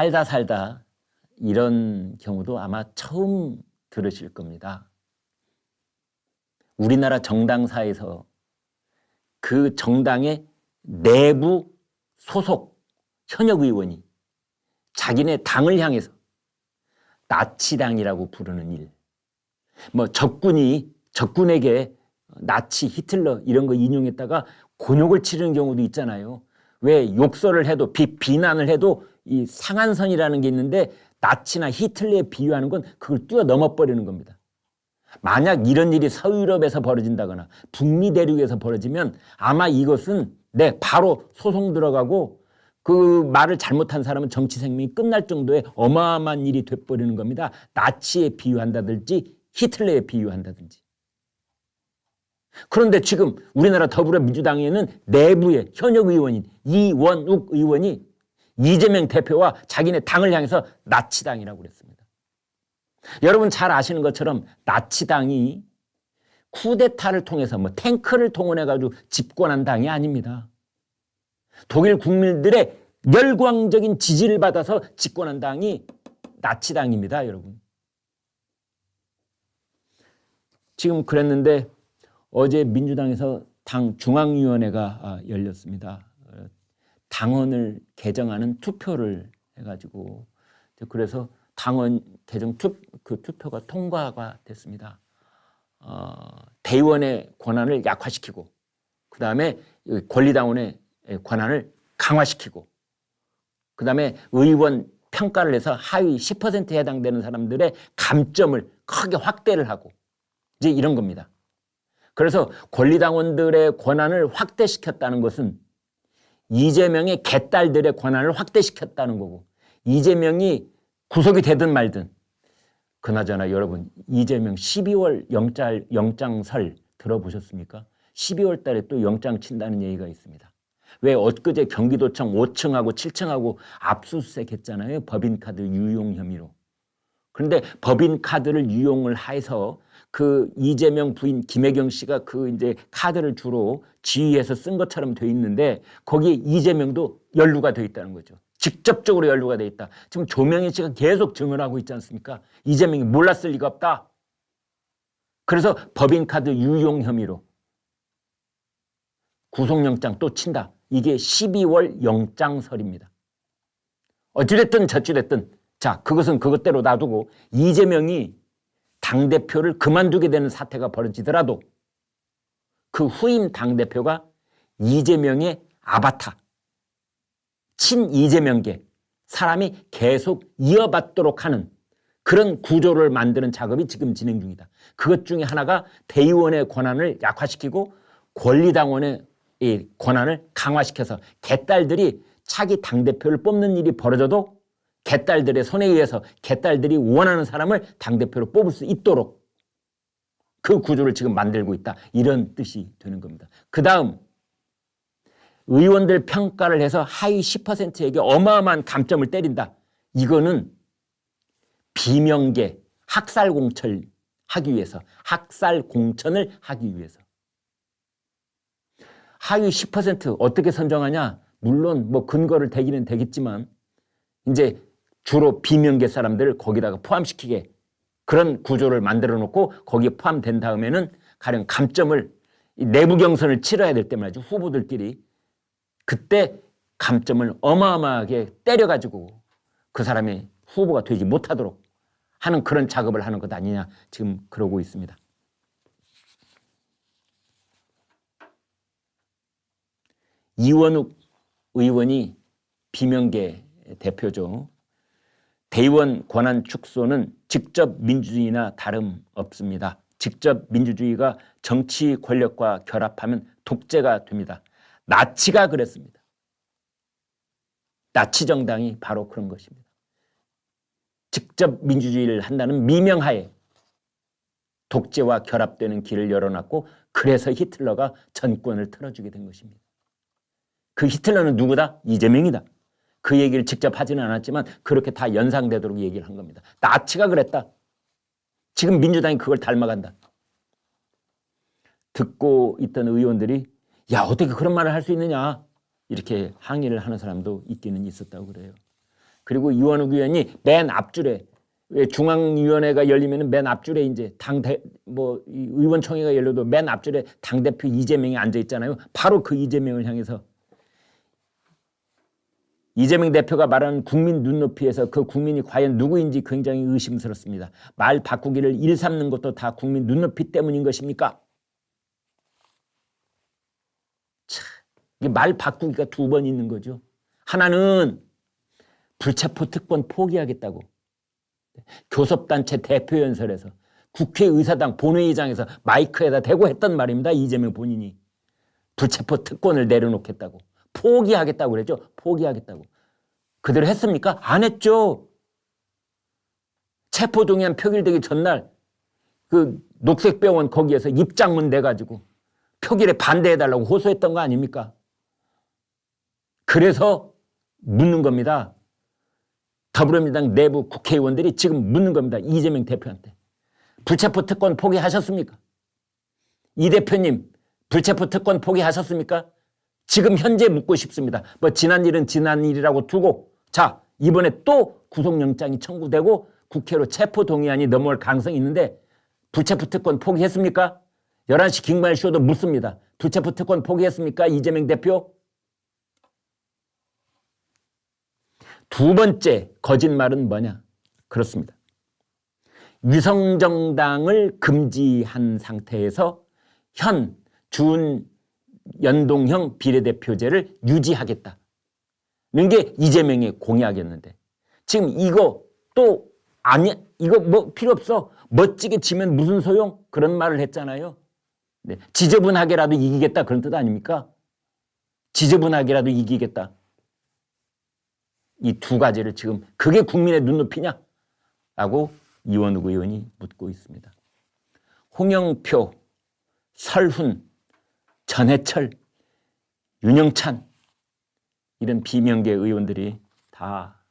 살다 살다 이런 경우도 아마 처음 들으실 겁니다. 우리나라 정당사에서 그 정당의 내부 소속 현역 의원이 자기네 당을 향해서 나치당이라고 부르는 일, 뭐 적군에게 나치, 히틀러 이런 거 인용했다가 곤욕을 치르는 경우도 있잖아요. 왜 욕설을 해도 비난을 해도 이 상한선이라는 게 있는데 나치나 히틀러에 비유하는 건 그걸 뛰어넘어 버리는 겁니다. 만약 이런 일이 서유럽에서 벌어진다거나 북미 대륙에서 벌어지면 아마 이것은 바로 소송 들어가고 그 말을 잘못한 사람은 정치 생명이 끝날 정도의 어마어마한 일이 돼버리는 겁니다. 나치에 비유한다든지 히틀러에 비유한다든지. 그런데 지금 우리나라 더불어민주당에는 내부의 현역 의원인 이원욱 의원이 이재명 대표와 자기네 당을 향해서 나치당이라고 그랬습니다. 여러분 잘 아시는 것처럼 나치당이 쿠데타를 통해서 탱크를 동원해가지고 집권한 당이 아닙니다. 독일 국민들의 열광적인 지지를 받아서 집권한 당이 나치당입니다, 여러분. 지금 그랬는데 어제 민주당에서 당 중앙위원회가 열렸습니다. 당원을 개정하는 투표를 해가지고 그래서 당원 개정 투표가 통과가 됐습니다. 대의원의 권한을 약화시키고 그 다음에 권리당원의 권한을 강화시키고 그 다음에 의원 평가를 해서 하위 10%에 해당되는 사람들의 감점을 크게 확대를 하고 이제 이런 겁니다. 그래서 권리당원들의 권한을 확대시켰다는 것은 이재명의 개딸들의 권한을 확대시켰다는 거고 이재명이 구속이 되든 말든 그나저나 여러분 이재명 12월 영장설 들어보셨습니까? 12월 달에 또 영장 친다는 얘기가 있습니다. 왜 엊그제 경기도청 5층하고 7층하고 압수수색 했잖아요. 법인카드 유용 혐의로. 그런데 법인카드를 유용을 해서 그 이재명 부인 김혜경 씨가 그 이제 카드를 주로 지휘해서 쓴 것처럼 돼 있는데 거기에 이재명도 연루가 돼 있다는 거죠. 직접적으로 연루가 돼 있다. 지금 조명희 씨가 계속 증언을 하고 있지 않습니까? 이재명이 몰랐을 리가 없다. 그래서 법인카드 유용 혐의로 구속영장 또 친다. 이게 12월 영장설입니다. 어찌됐든 저찌됐든 자 그것은 그것대로 놔두고 이재명이 당대표를 그만두게 되는 사태가 벌어지더라도 그 후임 당대표가 이재명의 아바타 친 이재명계 사람이 계속 이어받도록 하는 그런 구조를 만드는 작업이 지금 진행 중이다. 그것 중에 하나가 대의원의 권한을 약화시키고 권리당원의 권한을 강화시켜서 개딸들이 차기 당대표를 뽑는 일이 벌어져도 개딸들의 손에 의해서 개딸들이 원하는 사람을 당대표로 뽑을 수 있도록 그 구조를 지금 만들고 있다. 이런 뜻이 되는 겁니다. 그 다음 의원들 평가를 해서 하위 10%에게 어마어마한 감점을 때린다. 이거는 비명계 학살공천을 하기 위해서 학살공천을 하기 위해서 하위 10% 어떻게 선정하냐? 물론 근거를 대기는 되겠지만 이제 주로 비명계 사람들을 거기다가 포함시키게 그런 구조를 만들어 놓고 거기에 포함된 다음에는 가령 감점을 내부 경선을 치러야 될 때 말이죠. 후보들끼리 그때 감점을 어마어마하게 때려가지고 그 사람이 후보가 되지 못하도록 하는 그런 작업을 하는 것 아니냐 지금 그러고 있습니다. 이원욱 의원이 비명계 대표죠. 대의원 권한 축소는 직접 민주주의나 다름없습니다. 직접 민주주의가 정치 권력과 결합하면 독재가 됩니다. 나치가 그랬습니다. 나치 정당이 바로 그런 것입니다. 직접 민주주의를 한다는 미명하에 독재와 결합되는 길을 열어놨고 그래서 히틀러가 전권을 틀어주게 된 것입니다. 그 히틀러는 누구다? 이재명이다. 그 얘기를 직접 하지는 않았지만 그렇게 다 연상되도록 얘기를 한 겁니다. 나치가 그랬다. 지금 민주당이 그걸 닮아간다. 듣고 있던 의원들이 야 어떻게 그런 말을 할 수 있느냐 이렇게 항의를 하는 사람도 있기는 있었다고 그래요. 그리고 이원욱 의원이 맨 앞줄에, 왜 중앙위원회가 열리면 맨 앞줄에 이제 의원총회가 열려도 맨 앞줄에 당대표 이재명이 앉아 있잖아요. 바로 그 이재명을 향해서 이재명 대표가 말하는 국민 눈높이에서 그 국민이 과연 누구인지 굉장히 의심스럽습니다. 말 바꾸기를 일삼는 것도 다 국민 눈높이 때문인 것입니까? 이게 말 바꾸기가 두 번 있는 거죠. 하나는 불체포 특권 포기하겠다고 교섭단체 대표연설에서 국회의사당 본회의장에서 마이크에다 대고 했던 말입니다. 이재명 본인이 불체포 특권을 내려놓겠다고 포기하겠다고 그랬죠. 포기하겠다고. 그대로 했습니까? 안 했죠. 체포동의안 표결되기 전날 그 녹색병원 거기에서 입장문 내가지고 표결에 반대해달라고 호소했던 거 아닙니까? 그래서 묻는 겁니다. 더불어민주당 내부 국회의원들이 지금 묻는 겁니다. 이재명 대표한테. 불체포 특권 포기하셨습니까? 이 대표님 불체포 특권 포기하셨습니까? 지금 현재 묻고 싶습니다. 뭐 지난 일은 지난 일이라고 두고 자 이번에 또 구속영장이 청구되고 국회로 체포동의안이 넘어올 가능성이 있는데 불체포 특권 포기했습니까? 11시 긴말 쇼도 묻습니다. 불체포 특권 포기했습니까? 이재명 대표? 두 번째 거짓말은 뭐냐? 그렇습니다. 위성정당을 금지한 상태에서 현 준연동형 비례대표제를 유지하겠다는 게 이재명의 공약이었는데 지금 이거 또 아니 이거 뭐 필요 없어. 멋지게 지면 무슨 소용? 그런 말을 했잖아요. 네. 지저분하게라도 이기겠다 그런 뜻 아닙니까? 지저분하게라도 이기겠다. 이 두 가지를 지금 그게 국민의 눈높이냐? 라고 이원욱 의원이 묻고 있습니다. 홍영표, 설훈, 전해철, 윤영찬 이런 비명계 의원들이 다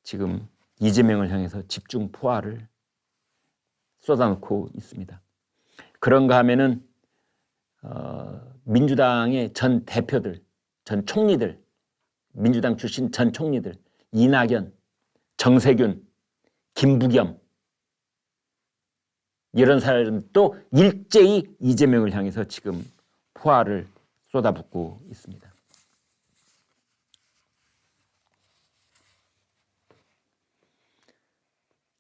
지금 이재명을 향해서 집중 포화를 쏟아놓고 있습니다. 그런가 하면은 민주당의 전 대표들, 전 총리들, 민주당 출신 전 총리들 이낙연, 정세균, 김부겸 이런 사람도 일제히 이재명을 향해서 지금 포화를 쏟아붓고 있습니다.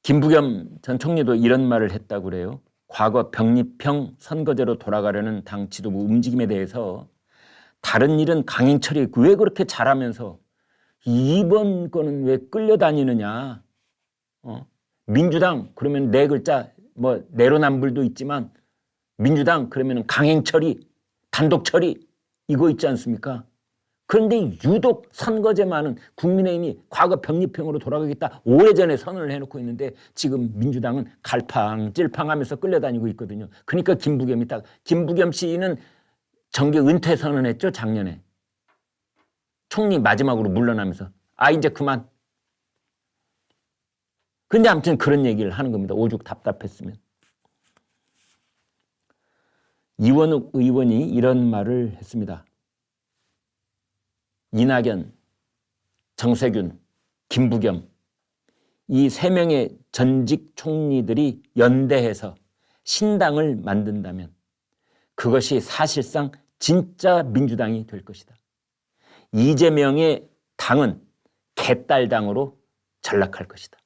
김부겸 전 총리도 이런 말을 했다고 그래요. 과거 병립형 선거제로 돌아가려는 당 지도부 움직임에 대해서 다른 일은 강행철이 왜 그렇게 잘하면서 이번 거는 왜 끌려다니느냐. 민주당 그러면 네 글자 뭐 내로남불도 있지만 민주당 그러면 강행처리, 단독처리 이거 있지 않습니까? 그런데 유독 선거제만은 국민의힘이 과거 병립형으로 돌아가겠다 오래전에 선언을 해놓고 있는데 지금 민주당은 갈팡질팡하면서 끌려다니고 있거든요. 그러니까 김부겸이 딱 김부겸 씨는 정계 은퇴 선언했죠. 작년에. 총리 마지막으로 물러나면서 이제 그만. 근데 아무튼 그런 얘기를 하는 겁니다. 오죽 답답했으면. 이원욱 의원이 이런 말을 했습니다. 이낙연, 정세균, 김부겸 이 세 명의 전직 총리들이 연대해서 신당을 만든다면 그것이 사실상 진짜 민주당이 될 것이다. 이재명의 당은 개딸당으로 전락할 것이다.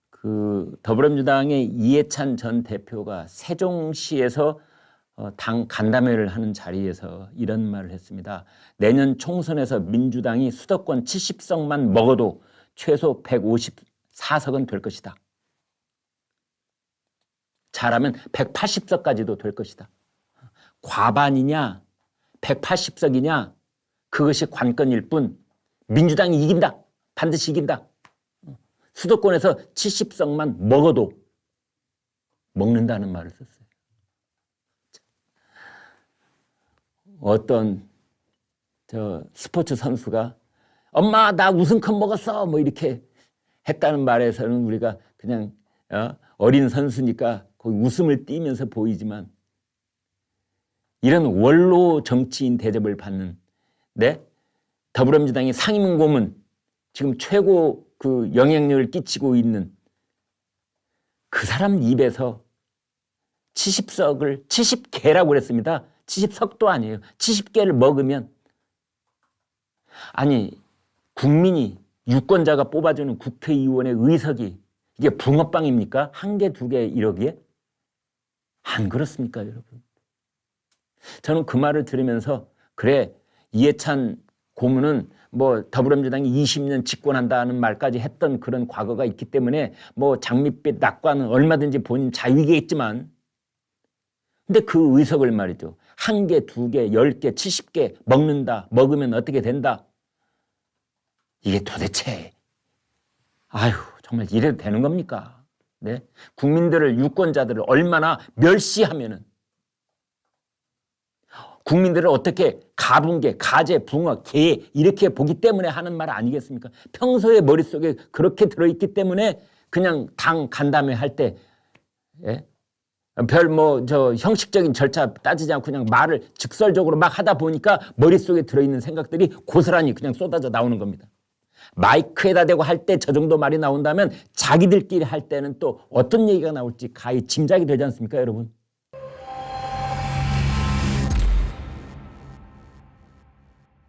그 더불어민주당의 이해찬 전 대표가 세종시에서 당 간담회를 하는 자리에서 이런 말을 했습니다. 내년 총선에서 민주당이 수도권 70석만 먹어도 최소 154석은 될 것이다. 잘하면 180석까지도 될 것이다. 과반이냐 180석이냐 그것이 관건일 뿐 민주당이 이긴다. 반드시 이긴다. 수도권에서 70석만 먹어도 먹는다는 말을 썼어요. 어떤 스포츠 선수가 엄마 나 우승컵 먹었어 뭐 이렇게 했다는 말에서는 우리가 그냥 어린 선수니까 거기 웃음을 띠면서 보이지만 이런 원로 정치인 대접을 받는 더불어민주당의 상임 고문 지금 최고 그 영향력을 끼치고 있는 그 사람 입에서 70석을 70개라고 그랬습니다. 70석도 아니에요. 70개를 먹으면 아니 국민이 유권자가 뽑아주는 국회의원의 의석이 이게 붕어빵입니까? 한 개, 두 개 이러기에? 안 그렇습니까, 여러분? 저는 그 말을 들으면서 그래 이해찬 고문은 뭐 더불어민주당이 20년 집권한다는 말까지 했던 그런 과거가 있기 때문에 뭐 장밋빛 낙관은 얼마든지 본인 자유이겠지만 근데 그 의석을 말이죠. 한 개, 두 개, 10개, 70개 먹는다. 먹으면 어떻게 된다. 이게 도대체 아유 정말 이래도 되는 겁니까? 네? 국민들을 유권자들을 얼마나 멸시하면은 국민들을 어떻게 가분개, 가재, 붕어, 개 이렇게 보기 때문에 하는 말 아니겠습니까? 평소에 머릿속에 그렇게 들어있기 때문에 그냥 당 간담회 할 때 별 뭐 저 형식적인 절차 따지지 않고 그냥 말을 직설적으로 막 하다 보니까 머릿속에 들어있는 생각들이 고스란히 그냥 쏟아져 나오는 겁니다. 마이크에다 대고 할 때 저 정도 말이 나온다면 자기들끼리 할 때는 또 어떤 얘기가 나올지 가히 짐작이 되지 않습니까, 여러분?